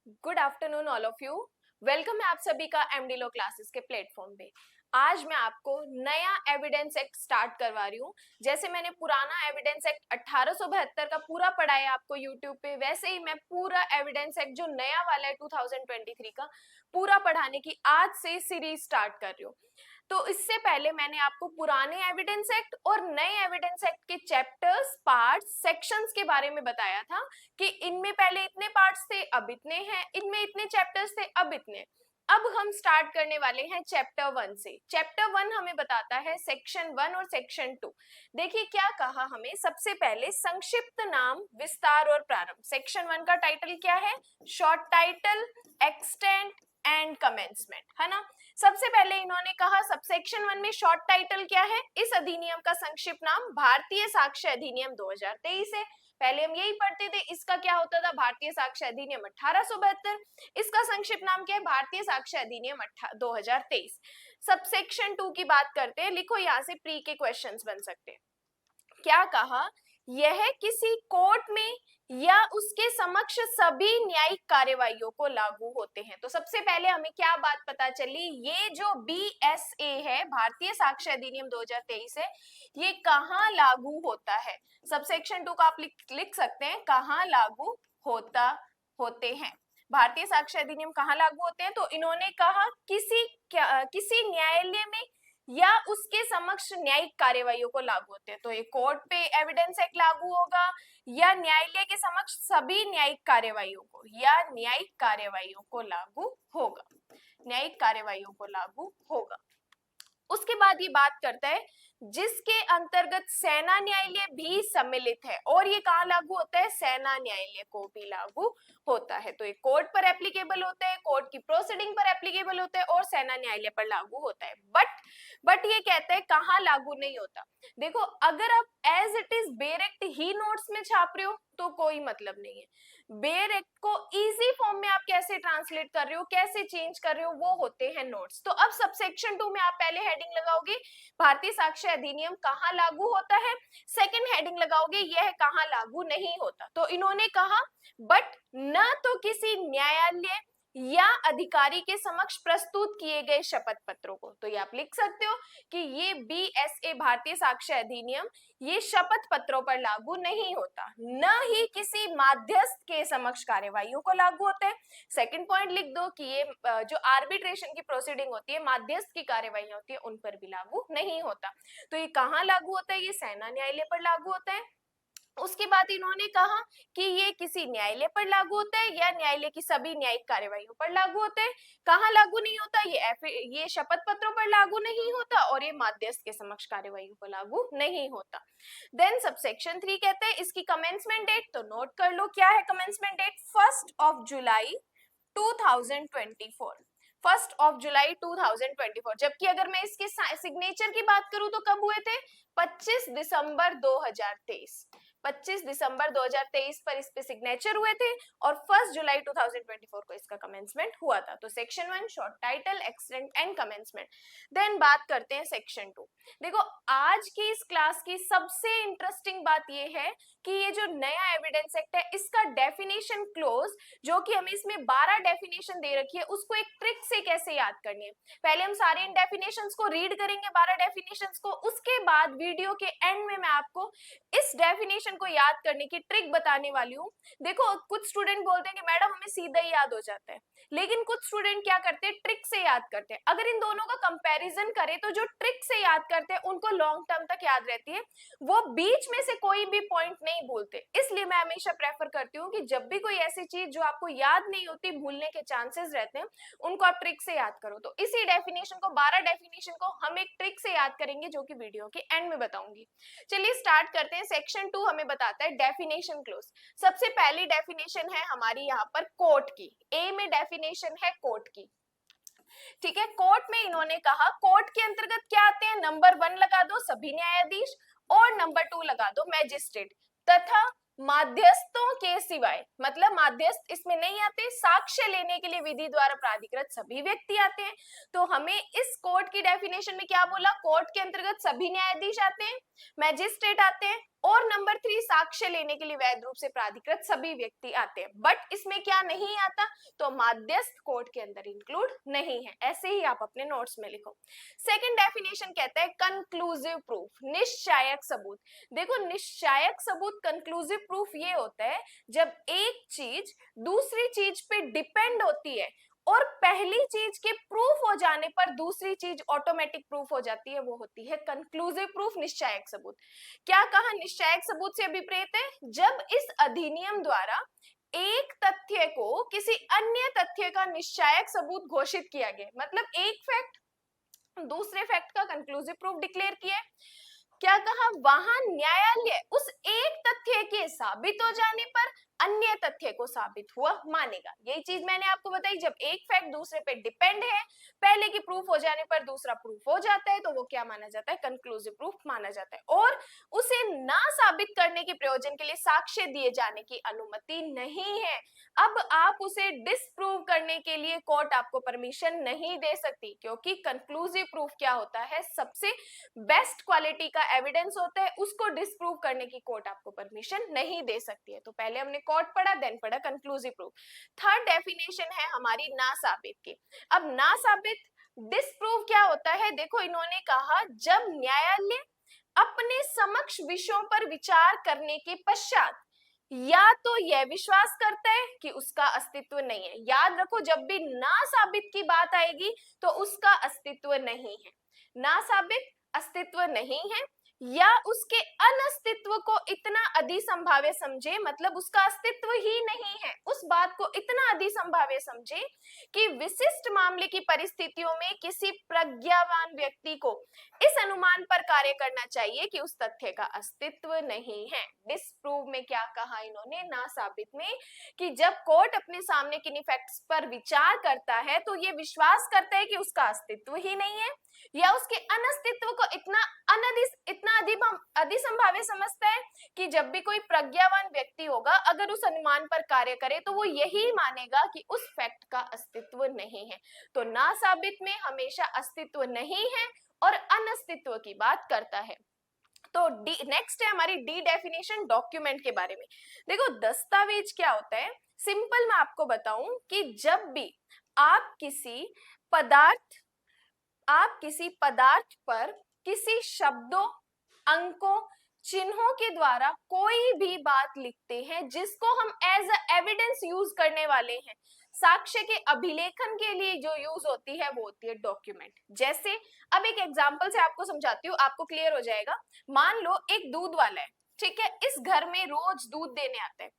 Good afternoon all of you. Welcome है आप सभी का एमडी लॉ क्लासेस के प्लेटफॉर्म पे। आज मैं आपको नया एविडेंस एक्ट स्टार्ट करवा रही हूँ। जैसे मैंने पुराना एविडेंस एक्ट 1872 का पूरा पढ़ाया आपको यूट्यूब पे, वैसे ही मैं पूरा एविडेंस एक्ट जो नया वाला है 2023 का पूरा पढ़ाने की आज से सीरीज स्टार्ट कर रही हूँ। तो इससे पहले मैंने आपको पुराने एविडेंस एक्ट और नए एविडेंस एक्ट के चैप्टर्स, पार्ट्स, सेक्शंस के बारे में बताया था कि इनमें पहले इतने पार्ट्स थे, अब इतने हैं, इनमें इतने चैप्टर्स थे, अब इतने। अब हम स्टार्ट करने वाले हैं चैप्टर 1 से। चैप्टर 1 हमें बताता है सेक्शन 1 और सेक्शन 2। देखिए क्या कहा हमें। सबसे पहले संक्षिप्त नाम, विस्तार और प्रारंभ। सेक्शन 1 का टाइटल क्या है? Short title, extent and commencement, है ना। सबसे पहले इन्होंने कहा सबसेक्शन 1 में शॉर्ट टाइटल क्या है? इस अधिनियम का संक्षिप्त नाम भारतीय साक्ष्य अधिनियम 2023 है। पहले हम यही पढ़ते थे। इसका क्या होता था? भारतीय साक्ष्य अधिनियम 1872। इसका संक्षिप्त नाम क्या है? भारतीय साक्ष्य अधिनियम 2023। सबसेक्शन 2 की बात करते हैं। लिखो यहाँ से प्री के क्वेश्चंस बन सकते हैं। क्या कहा? यह किसी कोर्ट में या उसके समक्ष सभी न्यायिक कार्यवाहियों को लागू होते हैं। तो सबसे पहले हमें क्या बात पता चली? ये जो बीएसए है, भारतीय साक्ष्य अधिनियम 2023 है, ये कहाँ लागू होता है? सबसेक्शन 2 का आप लिख सकते हैं, कहाँ लागू होते हैं। भारतीय साक्ष्य अधिनियम कहाँ लागू होते हैं? तो इन्होंने कहा किसी न्यायालय में या उसके समक्ष न्यायिक कार्यवाहियों को लागू होते हैं। तो ये कोर्ट पे एविडेंस एक्ट लागू होगा या न्यायालय के समक्ष सभी न्यायिक कार्यवाहियों को, या न्यायिक कार्यवाहियों को लागू होगा, न्यायिक कार्यवाहियों को लागू होगा। उसके बाद ये बात करता है जिसके अंतर्गत सेना न्यायालय भी सम्मिलित है। और ये कहाँ लागू होता है? सेना न्यायालय को भी लागू होता है। तो ये कोर्ट पर एप्लीकेबल होता है, कोर्ट की प्रोसीडिंग पर एप्लीकेबल होता है और सेना न्यायालय पर लागू होता है। बट ये कहता है कहाँ लागू नहीं होता। देखो, अगर आप as it is bare act ही नोट्स में छाप रहे हो तो कोई मतलब नहीं है। बेयर एक्ट को इजी फॉर्म में आप कैसे ट्रांसलेट कर रहे हो, कैसे चेंज कर रहे हो, वो होते हैं नोट्स। तो अब सबसेक्शन 2 में आप पहले हेडिंग लगाओगे भारतीय साक्ष्य अधिनियम कहाँ लागू होता है, सेकंड हेडिंग लगाओगे यह कहाँ लागू नहीं होता। तो इन्होंने कहा बट न तो किसी न्यायालय या अधिकारी के समक्ष प्रस्तुत किए गए शपथ पत्रों को। तो ये आप लिख सकते हो कि ये बीएसए भारतीय साक्ष्य अधिनियम ये शपथ पत्रों पर लागू नहीं होता, न ही किसी माध्यस्थ के समक्ष कार्यवाहियों को लागू होता है। सेकंड पॉइंट लिख दो कि ये जो आर्बिट्रेशन की प्रोसीडिंग होती है, माध्यस्थ की कार्यवाही होती है, उन पर भी लागू नहीं होता। तो ये कहाँ लागू होता है? ये सेना न्यायालय पर लागू होता है। उसके बाद इन्होंने कहा कि ये किसी न्यायालय पर लागू होता है या न्यायालय की सभी न्यायिक कार्यवाहियों पर लागू होता है। कहाँ लागू नहीं होता? ये शपथ पत्रों पर लागू नहीं होता और ये माध्यस्थ के समक्ष कार्यवाहियों पर लागू नहीं होता। देन सबसेक्शन 3 कहते हैं इसकी कमेंसमेंट डेट। तो नोट कर लो क्या है कमेंसमेंट डेट? 1 जुलाई 2024। 1 जुलाई 2024। जबकि अगर मैं इसके सिग्नेचर की बात करूं तो कब हुए थे? 25 दिसंबर 2023। 25 दिसंबर 2023 पर इस पे सिग्नेचर हुए थे और 1 जुलाई 2024 को इसका कमेंसमेंट हुआ था। तो section 1 short title, extent and commencement. Then बात करते हैं सेक्शन 2। देखो, आज की इस क्लास की सबसे इंटरेस्टिंग बात ये है कि ये जो नया एविडेंस एक्ट है इसका डेफिनेशन क्लोज, जो कि हमें इसमें 12 डेफिनेशन दे रखी है, उसको एक ट्रिक से कैसे याद करनी है। पहले हम सारे इन डेफिनेशंस को रीड करेंगे, 12 डेफिनेशंस को। उसके बाद वीडियो के एंड में मैं आपको इस डेफिनेशन को याद करने की ट्रिक बताने वाली हूँ। देखो, कुछ स्टूडेंट बोलते हैं कि मैडम हमें सीधा ही याद हो जाता है, लेकिन कुछ स्टूडेंट क्या करते हैं? ट्रिक से याद करते हैं। अगर इन दोनों का कंपैरिजन करें तो जो ट्रिक से याद करते हैं उनको लॉन्ग टर्म तक याद रहती है, वो बीच में से कोई भी पॉइंट नहीं भूलते। इसलिए मैं हमेशा प्रेफर करती हूँ कि जब भी कोई ऐसी चीज जो आपको याद नहीं होती, भूलने के चांसेस रहते हैं, उनको आप ट्रिक से याद करो। तो इसी डेफिनेशन को, 12 डेफिनेशन को हम एक ट्रिक से याद करेंगे, जो कि वीडियो के एंड में बताऊंगी। चलिए स्टार्ट करते हैं। सेक्शन 2 हमें बताता है डेफिनेशन क्लोज। सबसे पहली डेफिनेशन है हमारी यहाँ पर कोर्ट की। ए में डेफिनेशन है कोर्ट की। ठीक है, कोर्ट में इन्होंने कहा कोर्ट के अंतर्गत क्या आते हैं? नंबर 1 लगा दो सभी न्यायाधीश, और नंबर 2 लगा दो मैजिस्ट्रेट, तथा माध्यस्थों के सिवाय, मतलब माध्यस्थ इसमें नहीं आते, साक्ष्य लेने के लिए विधि द्वारा प्राधिकृत सभी व्यक्ति आते हैं। तो हमें इस कोर्ट की डेफिनेशन में क्या बोला? कोर्ट के अंतर्गत सभी न्यायाधीश आते हैं, मैजिस्ट्रेट आते हैं, और नंबर 3, साक्ष्य लेने के लिए वैध रूप से प्राधिकृत सभी व्यक्ति आते हैं। बट इसमें क्या नहीं आता, तो मध्यस्थ कोर्ट के अंदर इंक्लूड नहीं है। ऐसे ही आप अपने नोट्स में लिखो। सेकंड डेफिनेशन कहता है कंक्लूसिव प्रूफ, निश्चायक सबूत। देखो निश्चायक सबूत, कंक्लूसिव प्रूफ ये होता है जब एक चीज दूसरी चीज पे डिपेंड होती है और पहली चीज के प्रूफ हो जाने पर दूसरी चीज ऑटोमेटिक प्रूफ हो जाती है, वो होती है कंक्लूसिव प्रूफ, निश्चायक सबूत। क्या कहा, निश्चायक सबूत से अभिप्रेत है जब इस अधिनियम द्वारा एक तथ्य को किसी अन्य तथ्य का निश्चायक सबूत घोषित किया गया, मतलब एक फैक्ट दूसरे फैक्ट का कंक्लूसिव प्रूफ डिक्लेयर किया है। क्या कहा, वहां न्यायालय उस एक तथ्य के साबित हो जाने पर अन्य तथ्य को साबित हुआ मानेगा। यही चीज मैंने आपको बताई, जब एक फैक्ट दूसरे पे डिपेंड है, पहले की प्रूफ हो जाने पर दूसरा प्रूफ हो जाता है, तो वो क्या माना जाता है, कंक्लूसिव प्रूफ माना जाता है। और उसे ना साबित करने के प्रयोजन के लिए साक्ष्य दिए जाने की अनुमति नहीं है। अब आप उसे डिसप्रूव करने के लिए कोर्ट आपको परमिशन नहीं दे सकती, क्योंकि कंक्लूसिव प्रूफ क्या होता है, सबसे बेस्ट क्वालिटी का एविडेंस होता है, उसको डिसप्रूव करने की कोर्ट आपको परमिशन नहीं दे सकती है। तो पहले हमने कोर्ट पढ़ा, देन पढ़ा कंक्लूसिव प्रूफ। थर्ड डेफिनेशन है हमारी ना साबित की। अब ना साबित, डिसप्रूव क्या होता है, देखो इन्होंने कहा जब न्यायालय अपने समक्ष विषयों पर विचार करने के पश्चात या तो यह विश्वास करता है कि उसका अस्तित्व नहीं है। याद रखो, जब भी ना साबित की बात आएगी तो उसका अस्तित्व नहीं है। ना साबित, अस्तित्व नहीं है, या उसके अनस्तित्व को इतना अधिसंभाव्य समझे, मतलब उसका अस्तित्व ही नहीं है, उस बात को इतना अधिसंभाव्य समझे कि विशिष्ट मामले की परिस्थितियों में किसी प्रज्ञावान व्यक्ति को इस अनुमान पर कार्य करना चाहिए कि उस तथ्य का अस्तित्व नहीं है। डिसप्रूव में क्या कहा इन्होंने, ना साबित में, कि जब कोर्ट अपने सामने किन्हीं फैक्ट्स पर विचार करता है तो ये विश्वास करता है कि उसका अस्तित्व ही नहीं है, या उसके अनस्तित्व को इतना अधिसंभाव्य समझता है कि जब भी कोई प्रज्ञावान व्यक्ति होगा, अगर उस अनुमान पर कार्य करे तो वो यही मानेगा कि उस फैक्ट का अस्तित्व नहीं है। तो ना साबित में हमेशा अस्तित्व नहीं है और अनस्तित्व की बात करता है। तो डी नेक्स्ट है हमारी डी डेफिनेशन, डॉक्यूमेंट के बारे में। देखो दस्तावेज क्या होता है, सिंपल मैं आपको बताऊं कि जब भी आप किसी पदार्थ पर किसी शब्दों, अंकों, चिन्हों के द्वारा कोई भी बात लिखते हैं जिसको हम एज अ एविडेंस यूज करने वाले हैं, साक्ष्य के अभिलेखन के लिए जो यूज होती है वो होती है डॉक्यूमेंट। जैसे अब एक एग्जांपल से आपको समझाती हूँ, आपको क्लियर हो जाएगा। मान लो एक दूध वाला है, ठीक है, इस घर में रोज दूध देने आता है।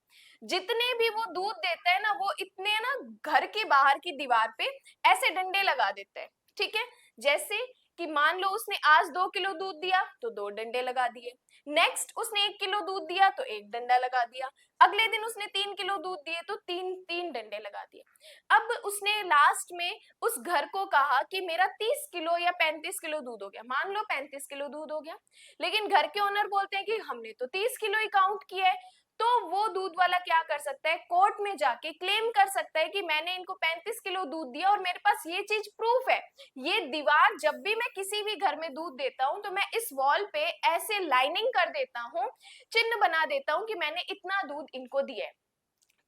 जितने भी वो दूध देता है ना, वो इतने ना घर के बाहर की दीवार पे ऐसे डंडे लगा देता है, ठीक है। जैसे कि मान लो उसने आज 2 किलो दूध दिया तो 2 डंडे लगा दिए, नेक्स्ट उसने 1 किलो दूध दिया तो 1 डंडा लगा दिया, अगले दिन उसने 3 किलो दूध दिए तो 3 डंडे लगा दिए। अब उसने लास्ट में उस घर को कहा कि मेरा 30 किलो या 35 किलो दूध हो गया, मान लो 35 किलो दूध हो गया, लेकिन घर के ओनर बोलते हैं कि हमने तो 30 किलो ही काउंट किया है। तो वो दूध वाला क्या कर सकता है, कोर्ट में जाके क्लेम कर सकता है कि मैंने इनको 35 किलो दूध दिया और मेरे पास ये चीज प्रूफ है। ये दीवार, जब भी मैं किसी भी घर में दूध देता हूं तो मैं इस वॉल पे ऐसे लाइनिंग कर देता हूं, चिन्ह बना देता हूं कि मैंने इतना दूध इनको दिया है।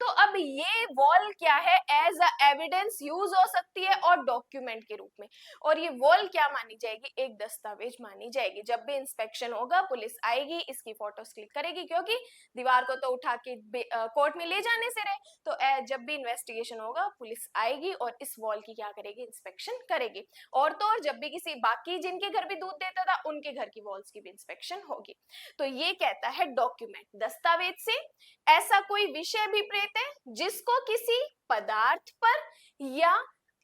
तो अब ये वॉल क्या है, एज अ एविडेंस यूज हो सकती है और डॉक्यूमेंट के रूप में। और ये वॉल क्या मानी जाएगी, एक दस्तावेज मानी जाएगी। जब भी इंस्पेक्शन होगा पुलिस आएगी, इसकी फोटोज क्लिक करेगी, क्योंकि दीवार को तो उठा के कोर्ट में ले जाने से रहे, तो जब भी इन्वेस्टिगेशन होगा पुलिस आएगी और इस वॉल की क्या करेगी, इंस्पेक्शन करेगी। और तो और जब भी किसी बाकी जिनके घर भी दूध देता था उनके घर की वॉल्स की भी इंस्पेक्शन होगी। तो ये कहता है डॉक्यूमेंट, दस्तावेज से ऐसा कोई विषय भी प्रेत है जिसको किसी पदार्थ पर या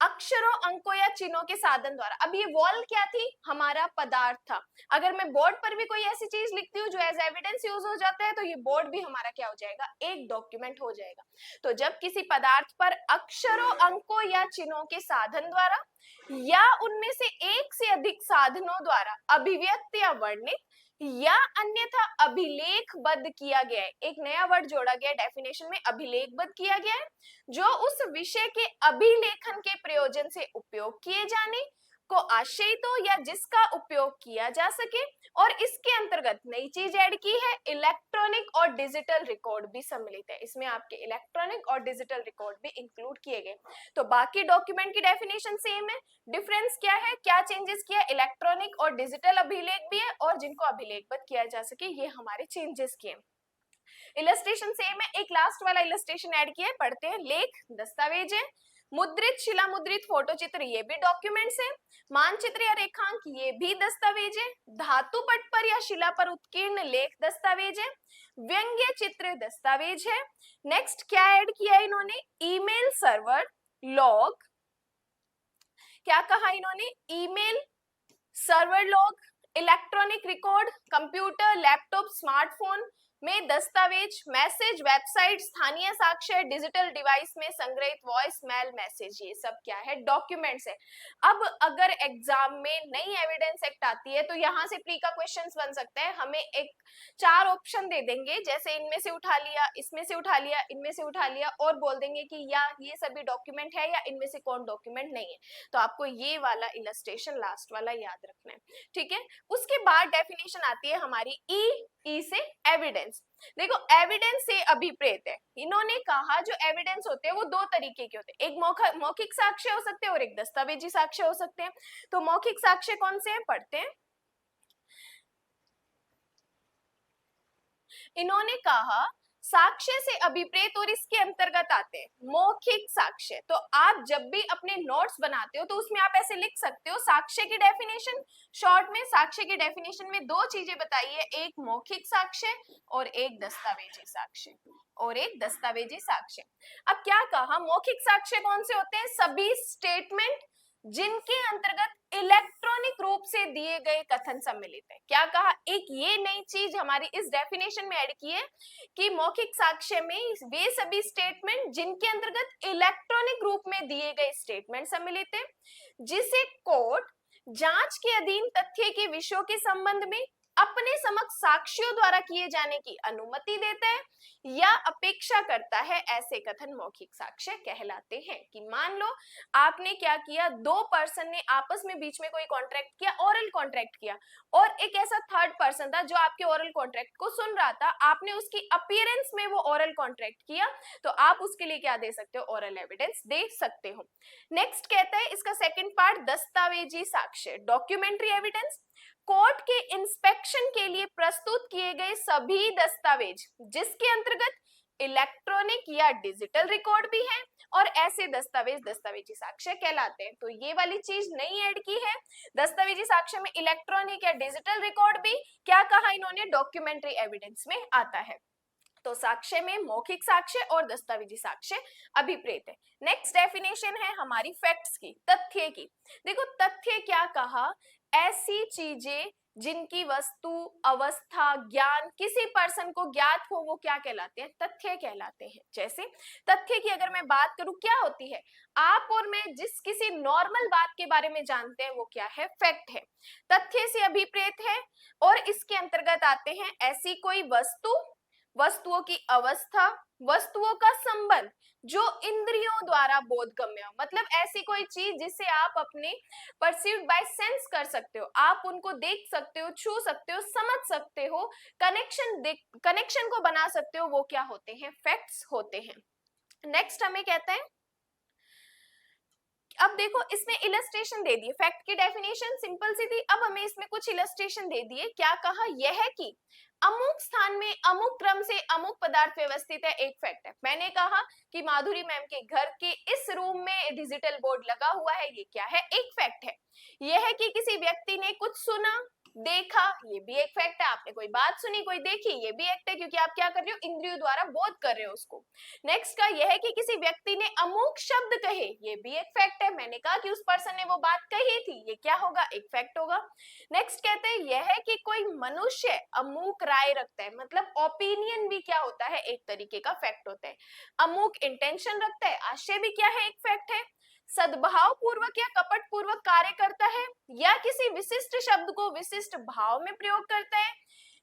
अक्षरों, अंकों या चिन्हों के साधन द्वारा। अब ये वॉल क्या थी, हमारा पदार्थ था। अगर मैं बोर्ड पर भी कोई ऐसी चीज लिखती हूँ जो एज एविडेंस यूज हो जाता है, तो ये बोर्ड भी हमारा क्या हो जाएगा, एक डॉक्यूमेंट हो जाएगा। तो जब किसी पदार्थ पर अक्षरों, अंकों या चिन्हों के साधन द्वारा या उनमें से एक से अधिक साधनों द्वारा अभिव्यक्त या वर्णित या अन्यथा अभिलेखबद्ध किया गया है, एक नया वर्ड जोड़ा गया डेफिनेशन में, अभिलेखबद्ध किया गया है, जो उस विषय के अभिलेखन के प्रयोजन से उपयोग किए जाने, को आश्रयित हो या जिसका उपयोग किया जा सके, और इसके अंतर्गत नई चीज ऐड की है, इलेक्ट्रॉनिक और डिजिटल रिकॉर्ड भी सम्मिलित है। इसमें आपके इलेक्ट्रॉनिक और डिजिटल रिकॉर्ड भी इंक्लूड किए गए। तो बाकी डॉक्यूमेंट की डेफिनेशन सेम है, डिफरेंस क्या है, क्या चेंजेस किया, इलेक्ट्रॉनिक और डिजिटल अभिलेख भी है, और जिनको अभिलेखबद्ध किया जा सके ये हमारे चेंजेस किए। इलस्ट्रेशन सेम है, एक लास्ट वाला इलस्ट्रेशन ऐड किया है, पढ़ते हैं। लेख दस्तावेज है, मुद्रित शिला मुद्रित फोटो चित्र ये भी डॉक्यूमेंट्स है, मानचित्र या रेखांक ये भी दस्तावेज है, धातु पट पर या शिला पर उत्कीर्ण लेख दस्तावेज है, व्यंग्य चित्र दस्तावेज है। नेक्स्ट क्या ऐड किया है इन्होंने, ईमेल सर्वर लॉग, क्या कहा इन्होंने, email server log, electronic record, computer laptop smartphone में दस्तावेज, मैसेज, वेबसाइट, स्थानीय साक्ष्य, डिजिटल डिवाइस में संग्रहित वॉइस मेल मैसेज, ये सब क्या है, डॉक्यूमेंट्स है। अब अगर एग्जाम में नई एविडेंस एक्ट आती है तो यहाँ से प्री का क्वेश्चंस बन सकता है, हमें एक 4 ऑप्शन दे देंगे, जैसे इनमें से उठा लिया, इसमें से उठा लिया, इनमें से उठा लिया, और बोल देंगे कि या ये सभी डॉक्यूमेंट है या इनमें से कौन डॉक्यूमेंट नहीं है। तो आपको ये वाला इलस्ट्रेशन लास्ट वाला याद रखना है, ठीक है। उसके बाद डेफिनेशन आती है हमारी ई से एविडेंस। देखो एविडेंस से अभिप्रेत है, इन्होंने कहा जो एविडेंस होते हैं वो 2 तरीके के होते हैं, एक मौखिक साक्ष्य हो सकते हैं और एक दस्तावेजी साक्ष्य हो सकते हैं। तो मौखिक साक्ष्य कौन से हैं, पढ़ते हैं। इन्होंने कहा साक्ष्य से अभिप्रेत और इसके अंतर्गत आते हैं मौखिक साक्ष्य। तो आप जब भी अपने नोट्स बनाते हो तो उसमें आप ऐसे लिख सकते हो, साक्ष्य की डेफिनेशन शॉर्ट में, साक्ष्य की डेफिनेशन में 2 चीजें बताई है, एक मौखिक साक्ष्य और एक दस्तावेजी साक्ष्य, और एक दस्तावेजी साक्ष्य। अब क्या कहा, मौखिक साक्ष्य कौन से होते हैं, सभी स्टेटमेंट जिनके अंतर्गत इलेक्ट्रॉनिक रूप से दिए गए कथन सम्मिलित है। क्या कहा, एक ये नई चीज हमारी इस डेफिनेशन में ऐड की है कि मौखिक साक्ष्य में वे सभी स्टेटमेंट जिनके अंतर्गत इलेक्ट्रॉनिक रूप में दिए गए स्टेटमेंट सम्मिलित है, जिसे कोर्ट जांच के अधीन तथ्य के विषयों के संबंध में अपने समक्ष साक्ष्यों द्वारा किए जाने की अनुमति देता है या अपेक्षा करता है, ऐसे कथन मौखिक साक्ष्य कहलाते हैं। कि मान लो आपने क्या किया, 2 पर्सन ने आपस में बीच में कोई कॉन्ट्रैक्ट किया, ओरल कॉन्ट्रैक्ट किया, और एक ऐसा थर्ड पर्सन था जो आपके ओरल कॉन्ट्रैक्ट को सुन रहा था, आपने उसकी अपीयरेंस में वो ओरल कॉन्ट्रैक्ट किया, तो आप उसके लिए क्या दे सकते हो, ओरल एविडेंस दे सकते हो। नेक्स्ट कहता है इसका सेकंड पार्ट, दस्तावेजी साक्ष्य, डॉक्यूमेंट्री एविडेंस, कोर्ट के इंस्पेक्शन के लिए प्रस्तुत किए गए सभी दस्तावेज जिसके अंतर्गत इलेक्ट्रॉनिक या डिजिटल रिकॉर्ड भी है, और ऐसे दस्तावेज दस्तावेजी साक्ष्य कहलाते हैं। तो ये वाली चीज नहीं ऐड की है, दस्तावेजी साक्ष्य में इलेक्ट्रॉनिक या डिजिटल रिकॉर्ड भी, क्या कहा इन्होंने, डॉक्यूमेंट्री एविडेंस में आता है। तो साक्ष्य में मौखिक साक्ष्य और दस्तावेजी साक्ष्य अभिप्रेत है। नेक्स्ट डेफिनेशन है हमारी फैक्ट्स की, तथ्य की। देखो तथ्य क्या कहा, ऐसी चीजें जिनकी वस्तु, अवस्था, ज्ञान किसी पर्सन को ज्ञात हो, वो क्या कहलाते हैं, तथ्य कहलाते हैं। जैसे तथ्य की अगर मैं बात करूं, क्या होती है, आप और मैं जिस किसी नॉर्मल बात के बारे में जानते हैं वो क्या है, फैक्ट है। तथ्य से अभिप्रेत है और इसके अंतर्गत आते हैं ऐसी कोई वस्तु, वस्तुओं की अवस्था, वस्तुओं का संबंध जो इंद्रियों द्वारा बोधगम्य हो, मतलब ऐसी कोई चीज जिसे आप अपने परसीव्ड बाय सेंस कर सकते हो, आप उनको देख सकते हो, छू सकते हो, समझ सकते हो, कनेक्शन को बना सकते हो, वो क्या होते हैं, फैक्ट्स होते हैं। नेक्स्ट हमें कहते हैं, अब देखो इसमें इलस्ट्रेशन दे दिए, फैक्ट की डेफिनेशन सिंपल सी थी, अब हमें इसमें कुछ इलस्ट्रेशन दे दिए। क्या कहा, यह है कि अमुक स्थान में अमुक क्रम से अमुक पदार्थ व्यवस्थित है, एक फैक्ट है। मैंने कहा कि माधुरी मैम के घर के इस रूम में डिजिटल बोर्ड लगा हुआ है, ये क्या है, एक फैक्ट है। यह है कि किसी व्यक्ति ने कुछ सुना, देखा, ये भी एक फैक्ट है। आपने कोई बात सुनी, कोई देखी, ये भी एक है, क्योंकि आप क्या कर रहे हो, इंद्रियों द्वारा बोध कर रहे हो उसको। नेक्स्ट का यह है कि किसी व्यक्ति ने अमुक शब्द कहे, ये भी एक फैक्ट है। मैंने कहा कि उस पर्सन ने वो बात कही थी, ये क्या होगा, एक फैक्ट होगा। नेक्स्ट कहते हैं यह है कि कोई मनुष्य अमुक राय रखता है, मतलब ओपिनियन भी क्या होता है, एक तरीके का फैक्ट होता है। अमुक इंटेंशन रखता है, आशय भी क्या है, एक फैक्ट है। सद्भाव पूर्वक या कपट पूर्वक कार्य करता है, या किसी विशिष्ट शब्द को विशिष्ट भाव में प्रयोग करता है,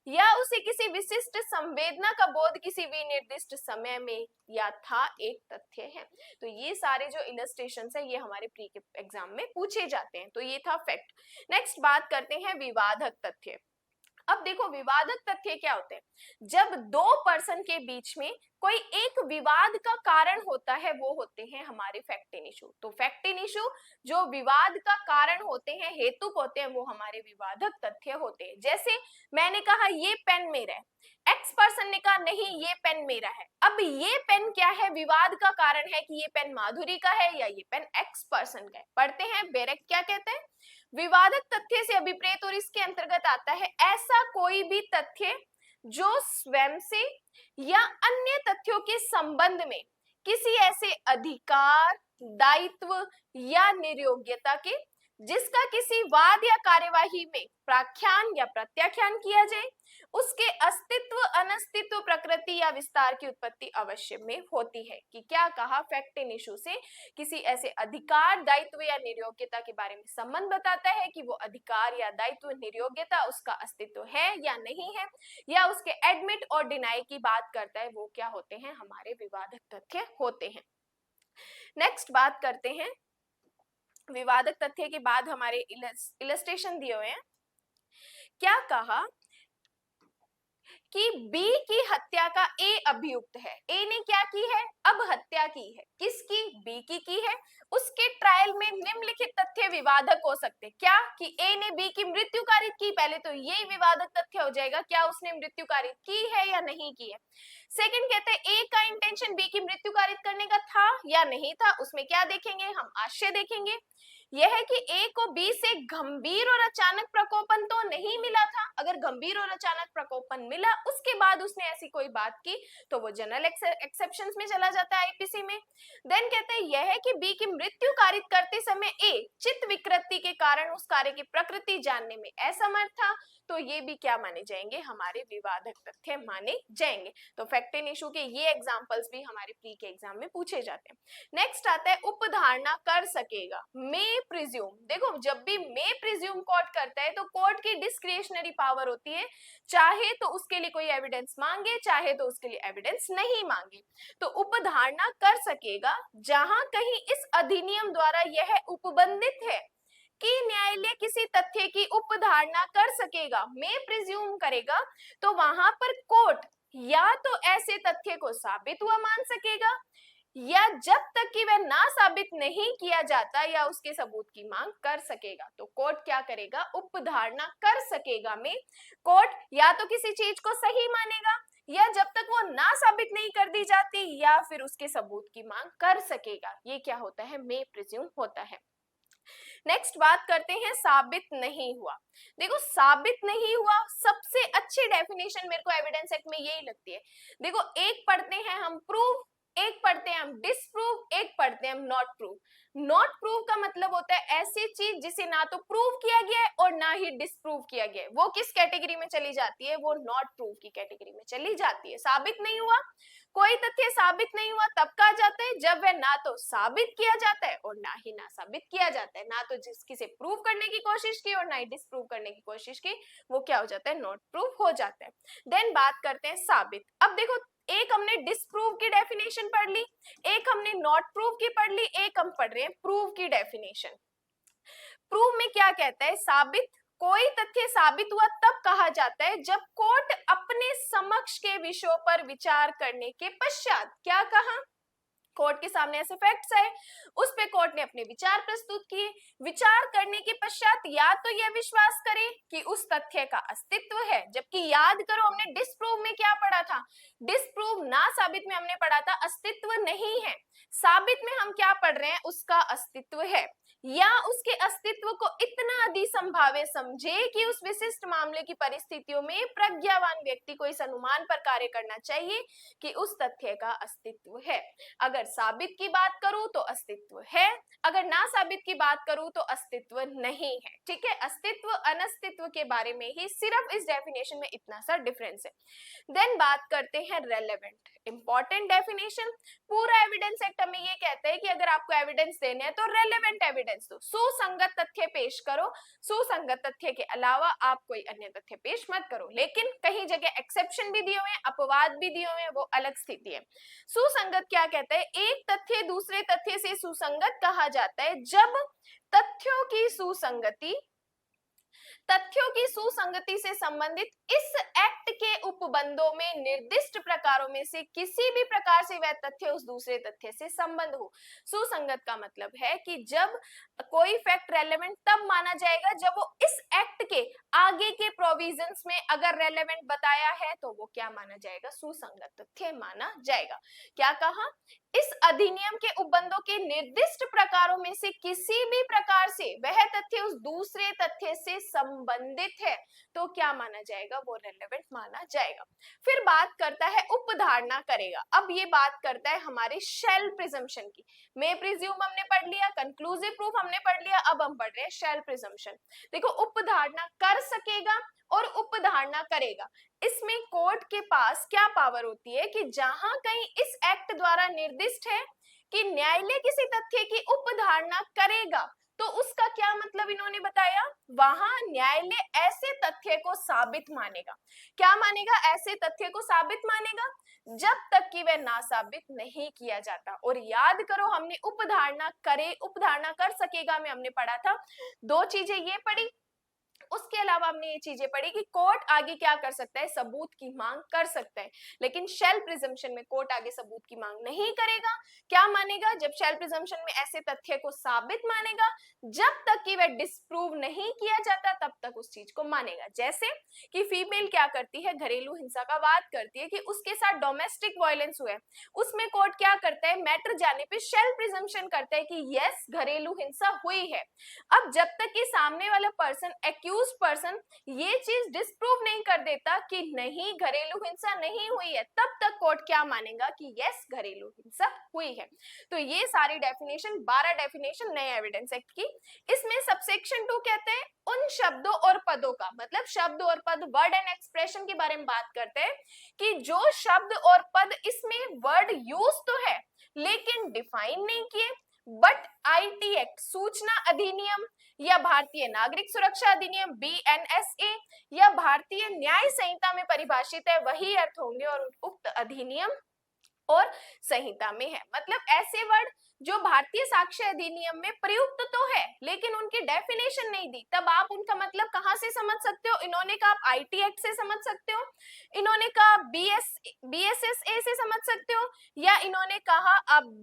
या उसे किसी विशिष्ट संवेदना का बोध किसी विनिर्दिष्ट समय में या था एक तथ्य है। तो ये सारे जो इलस्ट्रेशंस है ये हमारे प्री के एग्जाम में पूछे जाते हैं। तो ये था फैक्ट। नेक्स्ट बात करते हैं विवादक तथ्य। अब देखो विवादक तथ्य क्या होते हैं। जब दो पर्सन के बीच में कोई एक विवाद का कारण होता है वो होते हैं हमारे फैक्ट इशू। तो फैक्ट इशू जो विवाद का कारण होते हैं, हेतुक होते हैं, वो हमारे विवादक तथ्य होते हैं। जैसे मैंने कहा ये पेन मेरा है, एक्स पर्सन ने कहा नहीं ये पेन मेरा है। अब ये पेन क्या है, विवाद का कारण है कि ये पेन माधुरी का है या ये पेन एक्स पर्सन का है। पढ़ते हैं बेरेक क्या कहते हैं, विवादक तथ्य से अभिप्रेत और इसके अंतर्गत आता है ऐसा कोई भी तथ्य जो स्वयं से या अन्य तथ्यों के संबंध में किसी ऐसे अधिकार, दायित्व या निर्योग्यता के जिसका किसी वाद या कार्यवाही में प्राख्यान या प्रत्याख्यान किया जाए, उसके अस्तित्व, अनस्तित्व, प्रकृति या विस्तार की उत्पत्ति अवश्य में होती है। कि क्या कहा, फैक्ट इन इशू से किसी ऐसे अधिकार, दायित्व या निर्योग्यता के बारे में संबंध बताता है कि वो अधिकार या दायित्व, निर्योग्यता उसका अस्तित्व है या नहीं है, या उसके एडमिट और डिनाई की बात करता है, वो क्या होते हैं, हमारे विवादक तथ्य होते हैं। नेक्स्ट बात करते हैं, विवादक तथ्य के बाद हमारे इलस्ट्रेशन दिए हुए हैं। क्या कहा कि बी की हत्या का ए अभियुक्त है। ए ने क्या की है, अब हत्या की है, किसकी, बी की है। उसके ट्रायल में निम्नलिखित तथ्य विवादक हो सकते, क्या कि ए ने बी की मृत्यु कारित की, पहले तो यही विवादक तथ्य हो जाएगा, क्या उसने मृत्यु कारित की है या नहीं की है। सेकंड कहते हैं ए का इंटेंशन बी की मृत्यु कारित करने का था या नहीं था, उसमें क्या देखेंगे हम, आशय देखेंगे। यह है कि ए को बी से गंभीर और अचानक प्रकोपन तो नहीं मिला था, अगर गंभीर और अचानक प्रकोपन मिला उसके बाद उसने ऐसी कोई बात की तो वो जनरल एक्सेप्शंस में चला जाता है आईपीसी में। देन कहते हैं यह है कि बी की मृत्यु कारित करते समय ए चित्त विकृति के कारण उस कार्य की प्रकृति जानने में असमर्थ था, तो ये भी क्या माने जाएंगे, हमारे विवादक तथ्य माने जाएंगे। तो फैक्ट इन इशू के ये एग्जांपल्स भी हमारे प्री के एग्जाम में पूछे जाते हैं। नेक्स्ट आता है उपधारणा कर सकेगा, मे प्रिज्यूम। देखो जब भी मे प्रिज्यूम कोर्ट करता है तो कोर्ट की डिस्क्रिशनरी पावर होती है, चाहे तो उसके लिए कोई एविडेंस मांगे, चाहे तो उसके लिए एविडेंस नहीं मांगे। तो उपधारणा कर सकेगा जहां कहीं इस अधिनियम द्वारा यह उपबंधित है कि न्यायालय किसी तथ्य की उपधारणा कर सकेगा, में प्रिज्यूम करेगा, तो वहां पर कोर्ट या तो ऐसे तथ्य को साबित हुआ मान सकेगा, या जब तक कि वह ना साबित नहीं किया जाता या उसके सबूत की मांग कर सकेगा। तो कोर्ट क्या करेगा, उपधारणा कर सकेगा में कोर्ट या तो किसी चीज को सही मानेगा, या जब तक वो ना साबित नहीं कर दी जाती या फिर उसके सबूत की मांग कर सकेगा। ये क्या होता है, मे प्रिज्यूम होता है। नेक्स्ट बात करते हैं साबित नहीं हुआ। देखो साबित नहीं हुआ सबसे अच्छी डेफिनेशन मेरे को एविडेंस एक्ट में यही लगती है। देखो एक पढ़ते हैं हम प्रूव, एक पढ़ते हैं हम डिसप्रूव, एक पढ़ते हैं हम नॉट प्रूव। नॉट प्रूव का मतलब होता है ऐसी चीज जिसे ना तो प्रूव किया गया है और ना ही डिसप्रूव किया गया है, वो किस कैटेगरी में चली जाती है, वो नॉट प्रूव की कैटेगरी में चली जाती है। साबित नहीं हुआ, कोई तथ्य साबित नहीं हुआ तब कहा जाता है जब वह ना तो साबित किया जाता है और ना ही ना साबित किया जाता है, ना तो जिसकी से प्रूव करने की कोशिश की और ना ही डिसप्रूव करने की कोशिश की, वो क्या हो जाता है, नॉट प्रूव हो जाता है। देन बात करते हैं साबित। अब देखो एक हमने डिसप्रूव की डेफिनेशन पढ़ ली, एक हमने नॉट प्रूव की पढ़ ली, एक हम पढ़ रहे हैं प्रूव की डेफिनेशन। प्रूव में क्या कहता है, साबित, कोई तथ्य साबित हुआ तब कहा जाता है जब कोर्ट अपने समक्ष के विषयों पर विचार करने के पश्चात, क्या कहा, कोर्ट के सामने ऐसे फैक्ट्स है, उस पे कोर्ट ने अपने विचार प्रस्तुत किए, विचार करने के पश्चात या तो यह विश्वास करे कि उस तथ्य का अस्तित्व है, जबकि याद करो हमने डिसप्रूव में क्या पढ़ा था, डिसप्रूव ना साबित में हमने पढ़ा था अस्तित्व नहीं है, साबित में हम क्या पढ़ रहे हैं, उसका अस्तित्व है, या उसके अस्तित्व को इतना अधिसंभाव्य समझे कि उस विशिष्ट मामले की परिस्थितियों में प्रज्ञावान व्यक्ति को इस अनुमान पर कार्य करना चाहिए कि उस तथ्य का अस्तित्व है। अगर साबित की बात करूं तो अस्तित्व है, अगर ना साबित की बात करूं तो अस्तित्व नहीं है। ठीक है, अस्तित्व अनस्तित्व के बारे में ही सिर्फ इस डेफिनेशन में इतना सा डिफरेंस है। देन बात करते हैं रेलेवेंट, इंपॉर्टेंट डेफिनेशन। पूरा एविडेंस एक्ट हमें ये कहता है कि अगर आपको एविडेंस देने हैं तो रेलेवेंट एविडेंस दो, सुसंगत तथ्य पेश करो, सुसंगत तथ्य के अलावा आप कोई अन्य तथ्य पेश मत करो। लेकिन कहीं जगह एक्सेप्शन भी दिए हुए हैं, अपवाद भी दिए हुए हैं, वो अलग स्थिति है। सुसंगत क्या कहता है, एक तथ्य दूसरे तथ्य से सुसंगत कहा जाता है जब तथ्यों की सुसंगति से संबंधित इस एक्ट के उपबंधों में निर्दिष्ट प्रकारों में से किसी भी प्रकार से वह तथ्य उस दूसरे तथ्य से संबंध हो। सुसंगत का मतलब है कि जब कोई फैक्ट रेलेवेंट तब माना जाएगा जब वो इस एक्ट के आगे के प्रोविजंस में अगर रेलेवेंट बताया है तो वो क्या माना जाएगा, सुसंगत तथ्य माना जाएगा। क्या कहा, इस अधिनियम के उपबंधों के निर्दिष्ट प्रकारों में से किसी भी प्रकार से वह तथ्य उस दूसरे तथ्य से संबंधित है तो क्या माना जाएगा, वो रेलेवेंट माना जाएगा। फिर बात करता है उपधारणा करेगा। अब ये बात करता है हमारे शेल प्रिजम्पशन की। मे प्रिज्यूम हमने पढ़ लिया, कंक्लूसिव प्रूफ हमने पढ़ लिया, अब हम पढ़ रहे हैं शेल प्रिजम्पशन। देखो, उपधारणा कर सकेगा और उपधारणा करेगा, इसमें कोर्ट के पास क्या पावर होती है कि जहां कहीं इस एक्ट द्वारा निर्दिष्ट है कि न्यायालय किसी तथ्य की उपधारणा करेगा तो उसका क्या मतलब इन्होंने बताया, वहां न्यायालय ऐसे तथ्य को साबित मानेगा। क्या मानेगा, ऐसे तथ्य को साबित मानेगा जब तक कि वह ना साबित नहीं किया जाता। और याद करो, हमने उपधारणा कर सकेगा में हमने पढ़ा था, दो चीजें ये पढ़ी, उसके अलावा हमने ये चीजें पढ़ी कि कोर्ट आगे क्या कर सकता है, सबूत की मांग कर सकता है। लेकिन शेल प्रिजम्पशन में कोर्ट आगे सबूत की मांग नहीं करेगा। क्या मानेगा, जब शेल प्रिजम्पशन में ऐसे तथ्य को साबित मानेगा जब तक कि वह डिस्प्रूव नहीं किया जाता तब तक उस चीज को मानेगा। जैसे कि फीमेल क्या करती है, घरेलू हिंसा का वाद करती है कि उसके साथ डोमेस्टिक वायलेंस हुआ है, उसमें कोर्ट क्या करता है, मैटर जाने पे शेल प्रिजम्पशन करता है कि यस घरेलू हिंसा हुई है। अब जब तक कि सामने वाला पर्सन, एक्यूज्ड पर्सन, ये चीज डिस्प्रूव नहीं कर देता कि नहीं घरेलू हिंसा नहीं हुई है, तब तक कोर्ट क्या मानेगा कि यस घरेलू हिंसा हुई है। तो ये सारी डेफिनेशन, 12 डेफिनेशन नए एविडेंस एक्ट की। इसमें सबसेक्शन 2 कहते हैं उन शब्दों और पदों का, मतलब शब्द और पद, वर्ड एंड एक्सप्रेशन के बारे में बात करते हैं कि जो शब्द और पद, इसमें वर्ड यूज तो है लेकिन डिफाइन नहीं किए, बट आईटी एक्ट, सूचना अधिनियम या भारतीय नागरिक सुरक्षा अधिनियम बीएनएसए या भारतीय न्याय संहिता में परिभाषित है वही अर्थ होंगे और उक्त अधिनियम और संहिता में है। मतलब ऐसे वर्ड जो भारतीय साक्ष्य अधिनियम में प्रयुक्त तो है लेकिन उनकी डेफिनेशन नहीं दी, तब आप उनका मतलब कहां से समझ सकते हो, इन्होंने कहा आप आईटी एक्ट से समझ सकते हो, इन्होंने कहा बीएसएसए से समझ सकते हो, या इन्होंने कहा आप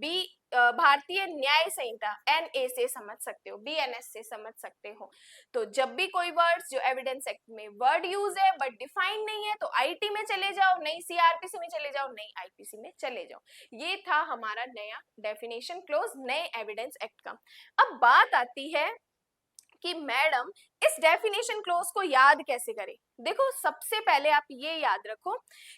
भारतीय न्याय संहिता एनए से समझ सकते हो, बीएनएस से समझ सकते हो। तो जब भी कोई वर्ड्स जो एविडेंस एक्ट में वर्ड यूज है बट डिफाइन नहीं है तो आईटी में चले जाओ, नई सीआरपीसी में चले जाओ, नई आईपीसी में चले जाओ। ये था हमारा नया डेफिनेशन क्लोज नए एविडेंस एक्ट का। अब बात आती है कि मैडम इस डेफिनेशन क्लोज को याद कैसे करें। देखो, सबसे पहले आप ये याद रखो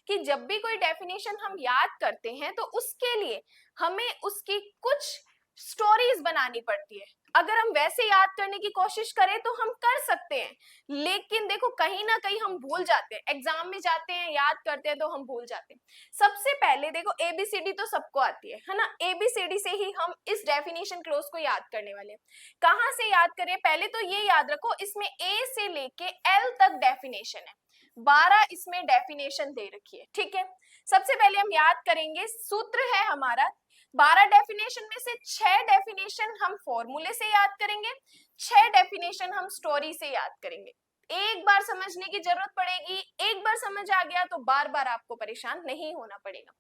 कि जब भी कोई डेफिनेशन हम याद करते हैं तो उसके लिए हमें उसकी कुछ स्टोरीज बनानी पड़ती है। अगर हम वैसे याद करने की कोशिश करें तो हम कर सकते हैं, लेकिन देखो कहीं ना कहीं हम भूल जाते हैं, एग्जाम में जाते हैं याद करते हैं तो हम भूल जाते हैं। सबसे पहले देखो, एबीसीडी तो सबको आती है ना, एबीसीडी से ही हम इस डेफिनेशन क्लोज को याद करने वाले हैं। कहां से याद करें, पहले तो ये याद रखो इसमें ए से लेके एल तक डेफिनेशन है, 12 इसमें डेफिनेशन दे रखी है। ठीक है, सबसे पहले हम याद करेंगे, सूत्र है हमारा 12 डेफिनेशन में से 6 डेफिनेशन हम फॉर्मूले से याद करेंगे, 6 डेफिनेशन हम स्टोरी से याद करेंगे। एक बार समझने की जरूरत पड़ेगी, एक बार समझ आ गया तो बार बार आपको परेशान नहीं होना पड़ेगा।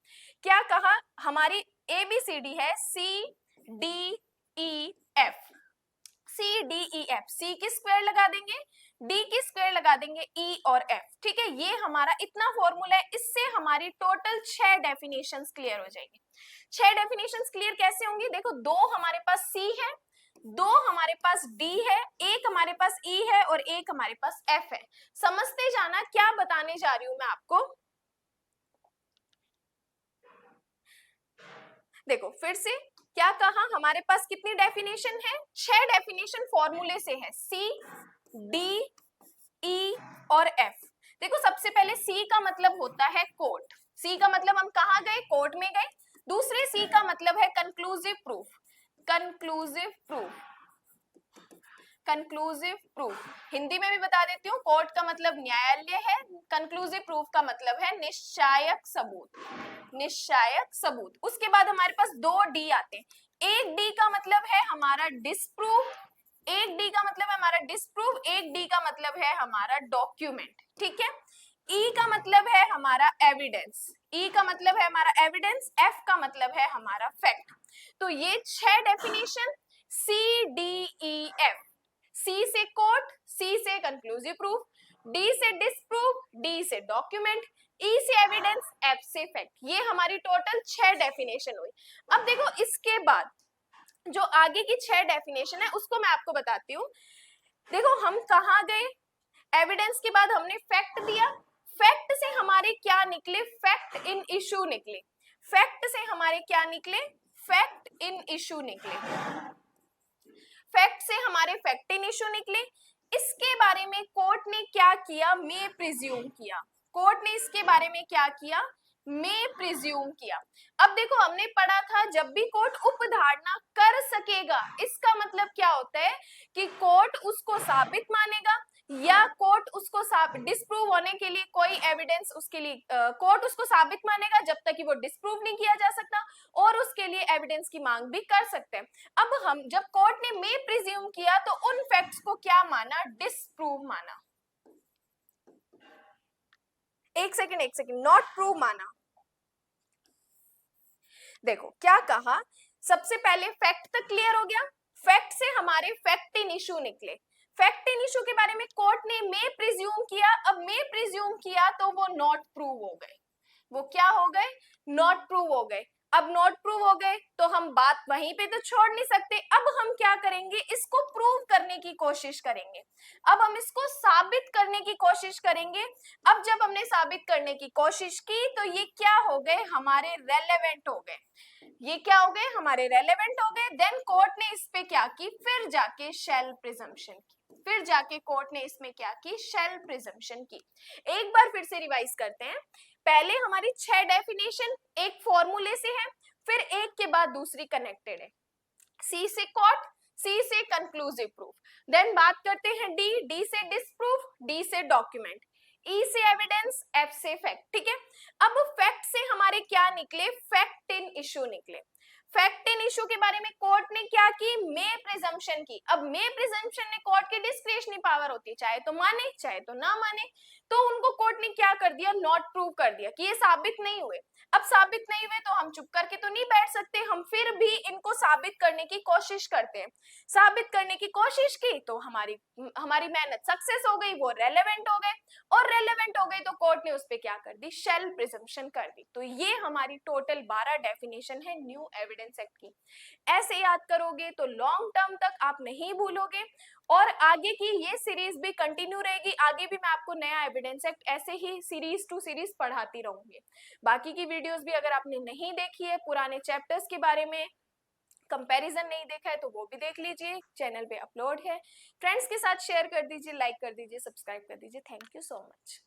क्या कहा, हमारी एबीसीडी है C D E F, C D E F, C की स्क्वायर लगा देंगे, डी की स्क्वायर लगा देंगे, ई और एफ। ठीक है, ये हमारा इतना फॉर्मूला है, इससे हमारी टोटल 6 डेफिनेशंस क्लियर हो जाएंगी। 6 डेफिनेशंस क्लियर कैसे होंगी, देखो 2 हमारे पास सी है, 2 हमारे पास डी है, एक हमारे पास ई है और एक हमारे पास एफ है। समझते जाना क्या बताने जा रही हूं मैं आपको। देखो फिर से क्या कहा, हमारे पास कितनी डेफिनेशन है, 6 डेफिनेशन फॉर्मूले से है, सी डी ई और एफ। देखो सबसे पहले सी का मतलब होता है कोर्ट, सी का मतलब हम कहाँ गए, कोर्ट में गए। दूसरे सी का मतलब है conclusive proof, conclusive proof, conclusive proof. Hindi में भी बता देती हूँ, कोर्ट का मतलब न्यायालय है, कंक्लूसिव प्रूफ का मतलब है निश्चायक सबूत, निश्चायक सबूत। उसके बाद हमारे पास 2 डी आते हैं। एक डी का मतलब है हमारा डिसप्रूव, एक डी का मतलब है हमारा डिसप्रूव, एक डी का मतलब है हमारा डॉक्यूमेंट, ठीक है। ई का मतलब है हमारा एविडेंस, ई का मतलब है हमारा एविडेंस, एफ का मतलब है हमारा फैक्ट। तो ये 6 definition C D E F, C से कोर्ट, सी से कंक्लूसिव प्रूफ, डी से डिसप्रूव, डी से डॉक्यूमेंट, ई से एविडेंस, एफ से फैक्ट। ये हमारी टोटल 6 डेफिनेशन हुई। अब देखो इसके बाद जो आगे की 6 डेफिनेशन है उसको मैं आपको बताती हूँ। देखो हम कहाँ गए, एविडेंस के बाद हमने फैक्ट दिया, फैक्ट से हमारे क्या निकले, फैक्ट इन इशू निकले, फैक्ट से हमारे क्या निकले, फैक्ट इन इशू निकले, फैक्ट से हमारे फैक्ट इन इशू निकले। इसके बारे में कोर्ट ने क्या किया, मे प्रिज्यूम किया, कोर्ट ने इसके बारे में क्या किया, मे प्रिज्यूम किया। अब देखो हमने पढ़ा था जब भी कोर्ट उपधारणा कर सकेगा, इसका मतलब क्या होता है कि कोर्ट उसको साबित मानेगा या कोर्ट उसको डिसप्रूव होने के लिए कोई एविडेंस उसके लिए कोर्ट उसको साबित मानेगा जब तक कि वो डिसप्रूव नहीं किया जा सकता, और उसके लिए एविडेंस की मांग भी कर सकते हैं। अब हम जब कोर्ट ने मे प्रिज्यूम किया तो उन फैक्ट्स को क्या माना, डिसप्रूव माना, एक सेकंड, नॉट प्रूव माना। देखो क्या कहा, सबसे पहले फैक्ट तक क्लियर हो गया, फैक्ट से हमारे फैक्ट इन इशू निकले, फैक्ट इन इशू के बारे में कोर्ट ने मे प्रिज्यूम किया। अब मे प्रिज्यूम किया तो वो नॉट प्रूव हो गए, वो क्या हो गए, नॉट प्रूव हो गए। अब नॉट प्रूव हो गए तो हम बात वहीं पे तो छोड़ नहीं सकते, अब हम क्या करेंगे, इसको प्रूव करने की कोशिश करेंगे, अब हम इसको साबित करने की कोशिश करेंगे। अब जब हमने साबित करने की कोशिश की तो ये क्या हो गए, हमारे रेलेवेंट हो गए, ये क्या हो गए, हमारे रेलेवेंट हो गए। देन कोर्ट ने इस पे क्या की, फिर जाके शेल प्रिजम्पशन की, फिर जाके कोर्ट ने इसमें क्या की, शेल प्रिजम्पशन की। एक बार फिर से रिवाइज करते हैं, पहले हमारी 6 डेफिनेशन एक फॉर्मूले से है, फिर एक के बाद दूसरी कनेक्टेड है, सी से कोर्ट, सी से कंक्लूसिव प्रूफ, देन बात करते हैं डी, डी से डिसप्रूफ, डी से डॉक्यूमेंट, ई से एविडेंस, एफ से फैक्ट, ठीक है। अब फैक्ट से हमारे क्या निकले, फैक्ट इन इशू निकले, फैक्ट इन इशू के बारे में कोर्ट ने क्या की, मे प्रिजम्पशन की। अब मे प्रिजम्पशन ने कोर्ट की डिस्क्रिशनरी पावर होती है, चाहे तो माने चाहे तो ना माने, तो उनको कोर्ट ने क्या कर दिया, नॉट प्रूव कर दिया कि ये साबित नहीं हुए। अब साबित नहीं हुए तो हम चुप करके तो नहीं बैठ सकते, हम फिर भी इनको साबित करने की कोशिश करते हैं, साबित करने की कोशिश की तो हमारी हमारी मेहनत सक्सेस हो गई, वो रेलेवेंट हो गए, और रेलेवेंट हो गई तो कोर्ट ने उस पे क्या कर दी, शेल प्रिजम्पशन कर दी। तो ये हमारी टोटल 12 डेफिनेशन है न्यू एविडेंस एक्ट की। ऐसे याद करोगे तो लॉन्ग टर्म तक आप नहीं भूलोगे, और आगे की ये सीरीज भी कंटिन्यू रहेगी, आगे भी मैं आपको नया एविडेंस एक्ट ऐसे ही सीरीज टू सीरीज पढ़ाती रहूंगी। बाकी की वीडियोस भी अगर आपने नहीं देखी है, पुराने चैप्टर्स के बारे में कंपैरिजन नहीं देखा है तो वो भी देख लीजिए, चैनल पे अपलोड है। फ्रेंड्स के साथ शेयर कर दीजिए, लाइक कर दीजिए, सब्सक्राइब कर दीजिए। Thank you so much.